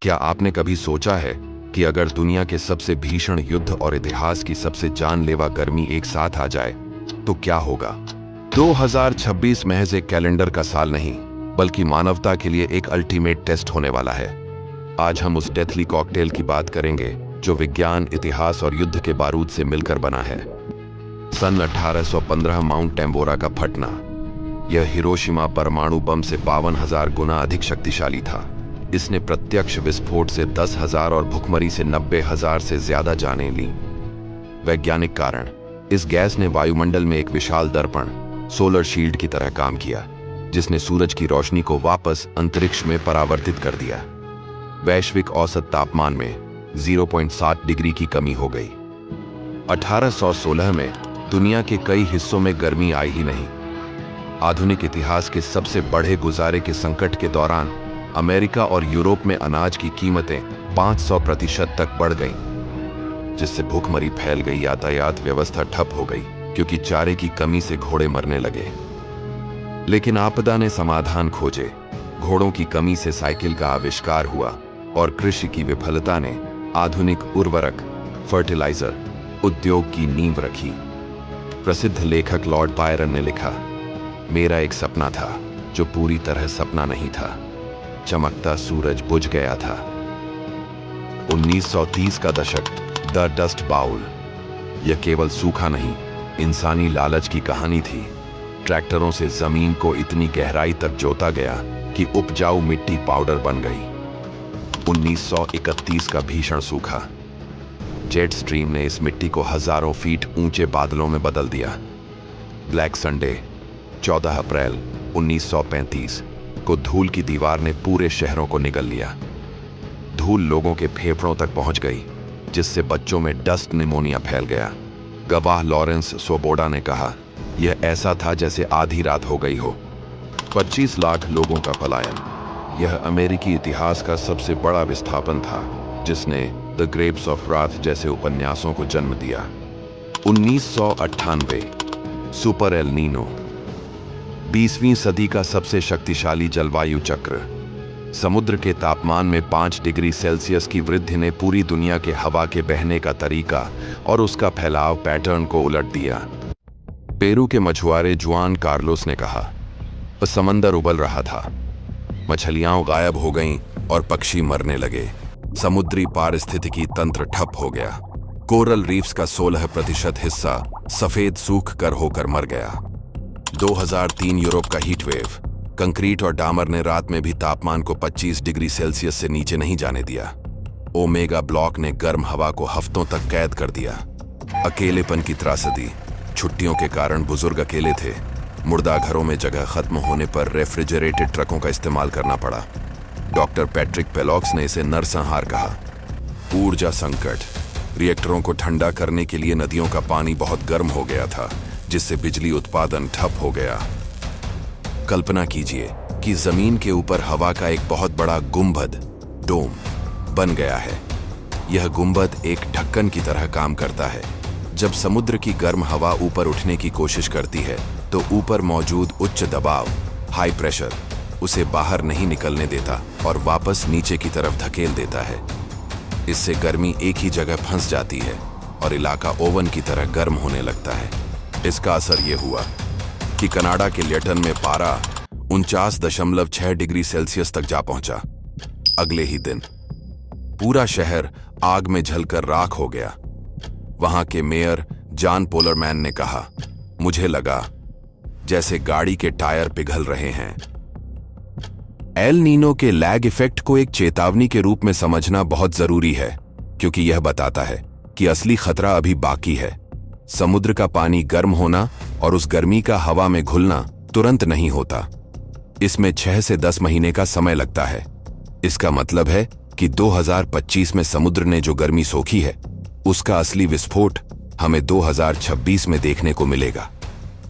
क्या आपने कभी सोचा है कि अगर दुनिया के सबसे भीषण युद्ध और इतिहास की सबसे जानलेवा गर्मी एक साथ आ जाए तो क्या होगा? 2026 महज एक कैलेंडर का साल नहीं, बल्कि मानवता के लिए एक अल्टीमेट टेस्ट होने वाला है। आज हम उस डेथली कॉकटेल की बात करेंगे जो विज्ञान, इतिहास और युद्ध के बारूद से मिलकर बना है। सन 1815 माउंट टेम्बोरा का फटना। यह हिरोशिमा परमाणु बम से 52,000 गुना अधिक शक्तिशाली था। इसने प्रत्यक्ष विस्फोट से 10,000 और भुखमरी से 90,000 से ज्यादा जानें लीं। वैज्ञानिक कारण: इस गैस ने वायुमंडल में एक विशाल दर्पण, सोलर शील्ड की तरह काम किया, जिसने सूरज की रोशनी को वापस अंतरिक्ष में परावर्तित कर दिया। वैश्विक औसत तापमान में 0.7 डिग्री की कमी हो गई। 1816 में दुनिया के कई हिस्सों में गर्मी आई ही नहीं। आधुनिक इतिहास के सबसे बड़े गुजारे के संकट के दौरान अमेरिका और यूरोप में अनाज की कीमतें 500% तक बढ़ गईं, जिससे भूखमरी फैल गई। यातायात व्यवस्था ठप हो गई क्योंकि चारे की कमी से घोड़े मरने लगे। लेकिन आपदा ने समाधान खोजे। घोड़ों की कमी से साइकिल का आविष्कार हुआ और कृषि की विफलता ने आधुनिक उर्वरक, फर्टिलाइजर उद्योग की नींव रखी। प्रसिद्ध लेखक लॉर्ड बायरन ने लिखा, मेरा एक सपना था जो पूरी तरह सपना नहीं था। चमकता सूरज बुझ गया था। 1930 का दशक, द डस्ट बाउल। यह केवल सूखा नहीं, इंसानी लालच की कहानी थी। ट्रैक्टरों से जमीन को इतनी गहराई तक जोता गया कि उपजाऊ मिट्टी पाउडर बन गई। 1931 का भीषण सूखा। जेट स्ट्रीम ने इस मिट्टी को हजारों फीट ऊंचे बादलों में बदल दिया। ब्लैक संडे, 14 अप्रैल 1935 को धूल की दीवार ने पूरे शहरों को निगल लिया। धूल लोगों के फेफड़ों तक पहुंच गई, जिससे बच्चों में डस्ट निमोनिया फैल गया। गवाह लॉरेंस स्वोबोडा ने कहा, यह ऐसा था जैसे आधी रात हो गई हो। 25 लाख लोगों का पलायन। यह अमेरिकी इतिहास का सबसे बड़ा विस्थापन था, जिसने द ग्रेप्स ऑफ राथ जैसे उपन्यासों को जन्म दिया। 1998 सुपर एल नीनो। 20वीं सदी का सबसे शक्तिशाली जलवायु चक्र। समुद्र के तापमान में 5 डिग्री सेल्सियस की वृद्धि ने पूरी दुनिया के हवा के बहने का तरीका और उसका फैलाव पैटर्न को उलट दिया। पेरू के मछुआरे जुआन कार्लोस ने कहा, समंदर उबल रहा था, मछलियां गायब हो गईं और पक्षी मरने लगे। समुद्री पारिस्थितिकी तंत्र ठप हो गया। कोरल रीफ्स का 16% हिस्सा सफेद सूख कर होकर मर गया। 2003 यूरोप का हीट वेव। कंक्रीट और डामर ने रात में भी तापमान को 25 डिग्री सेल्सियस से नीचे नहीं जाने दिया। ओमेगा ब्लॉक ने गर्म हवा को हफ्तों तक कैद कर दिया। अकेलेपन की त्रासदी। छुट्टियों के कारण बुजुर्ग अकेले थे। मुर्दा घरों में जगह खत्म होने पर रेफ्रिजरेटेड ट्रकों का इस्तेमाल करना पड़ा। डॉक्टर पैट्रिक पेलॉक्स ने इसे नरसंहार कहा। ऊर्जा संकट। रिएक्टरों को ठंडा करने के लिए नदियों का पानी बहुत गर्म हो गया था, जिससे बिजली उत्पादन ठप हो गया। कल्पना कीजिए कि जमीन के ऊपर हवा का एक बहुत बड़ा गुंबद, डोम, बन गया है। यह गुंबद एक ढक्कन की तरह काम करता है। जब समुद्र की गर्म हवा ऊपर उठने की कोशिश करती है तो ऊपर मौजूद उच्च दबाव, हाई प्रेशर, उसे बाहर नहीं निकलने देता और वापस नीचे की तरफ धकेल देता है। इससे गर्मी एक ही जगह फंस जाती है और इलाका ओवन की तरह गर्म होने लगता है। इसका असर यह हुआ कि कनाडा के लेटन में पारा 49.6 डिग्री सेल्सियस तक जा पहुंचा। अगले ही दिन पूरा शहर आग में जलकर राख हो गया। वहां के मेयर जॉन पोलरमैन ने कहा, मुझे लगा जैसे गाड़ी के टायर पिघल रहे हैं। एल नीनो के लैग इफेक्ट को एक चेतावनी के रूप में समझना बहुत जरूरी है, क्योंकि यह बताता है कि असली खतरा अभी बाकी है। समुद्र का पानी गर्म होना और उस गर्मी का हवा में घुलना तुरंत नहीं होता। इसमें 6 से 10 महीने का समय लगता है। इसका मतलब है कि 2025 में समुद्र ने जो गर्मी सोखी है, उसका असली विस्फोट हमें 2026 में देखने को मिलेगा।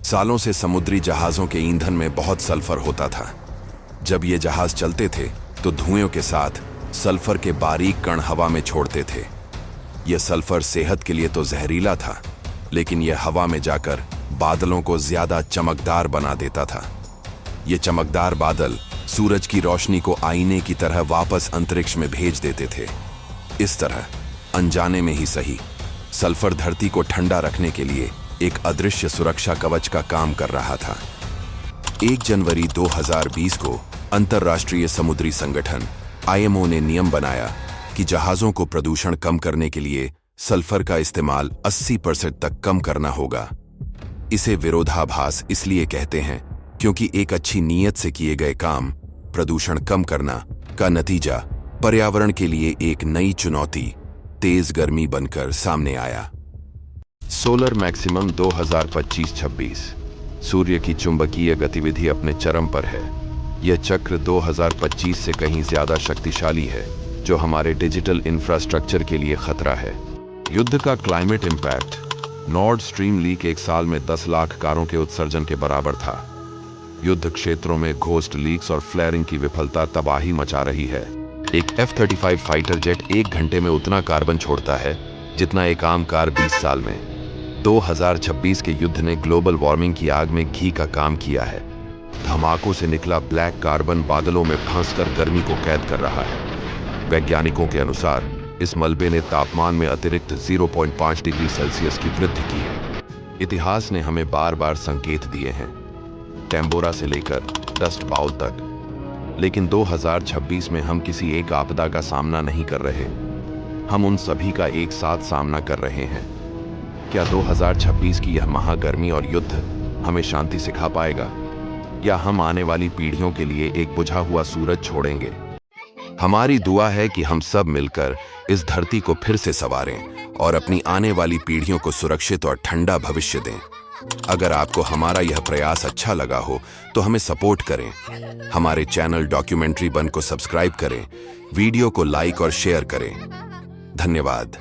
सालों से समुद्री जहाजों के ईंधन में बहुत सल्फर होता था। जब ये जहाज चलते थे तो धुएं के साथ सल्फर के बारीक कण हवा में छोड़ते थे। यह सल्फर सेहत के लिए तो जहरीला था, लेकिन यह हवा में जाकर बादलों को ज्यादा चमकदार बना देता था। ये चमकदार बादल सूरज की रोशनी को आईने की तरह वापस अंतरिक्ष में भेज देते थे। इस तरह अनजाने में ही सही, सल्फर धरती को ठंडा रखने के लिए एक अदृश्य सुरक्षा कवच का काम कर रहा था। 1 जनवरी 2020 को अंतर्राष्ट्रीय समुद्री संगठन IMO ने नियम बनाया कि जहाजों को प्रदूषण कम करने के लिए सल्फर का इस्तेमाल 80% तक कम करना होगा। इसे विरोधाभास इसलिए कहते हैं क्योंकि एक अच्छी नीयत से किए गए काम, प्रदूषण कम करना, का नतीजा पर्यावरण के लिए एक नई चुनौती, तेज गर्मी बनकर सामने आया। Solar maximum 2025-26। सूर्य की चुंबकीय गतिविधि अपने चरम पर है। यह चक्र 2025 से कहीं ज्यादा शक्तिशाली है, जो हमारे डिजिटल इंफ्रास्ट्रक्चर के लिए खतरा है। युद्ध का climate impact. Nord stream leak 1 साल में 10 लाख कारों के उत्सर्जन के बराबर था। युद्ध क्षेत्रों में घोस्ट लीक्स और फ्लेयरिंग की विफलता तबाही मचा रही है। एक F-35 फाइटर जेट 1 घंटे में उतना कार्बन छोड़ता है जितना एक आम कार 20 साल में। 2026 के युद्ध ने ग्लोबल वार्मिंग की आग में घी का काम किया है। धमाकों से निकला ब्लैक कार्बन बादलों में फंसकर गर्मी को कैद कर रहा है। वैज्ञानिकों के अनुसार इस मलबे ने तापमान में अतिरिक्त 0.5 डिग्री सेल्सियस की वृद्धि की है। इतिहास ने हमें बार बार संकेत दिए हैं, टैम्बोरा से लेकर डस्ट बाउल तक, लेकिन 2026 में हम किसी एक आपदा का सामना नहीं कर रहे, हम उन सभी का एक साथ सामना कर रहे हैं। क्या 2026 की यह महागर्मी और युद्ध हमें शांति सिखा पाएगा, या हम आने वाली पीढ़ियों के लिए एक बुझा हुआ सूरज छोड़ेंगे? हमारी दुआ है कि हम सब मिलकर इस धरती को फिर से संवारें और अपनी आने वाली पीढ़ियों को सुरक्षित और ठंडा भविष्य दें। अगर आपको हमारा यह प्रयास अच्छा लगा हो तो हमें सपोर्ट करें। हमारे चैनल डॉक्यूमेंट्री बन को सब्सक्राइब करें, वीडियो को लाइक और शेयर करें। धन्यवाद।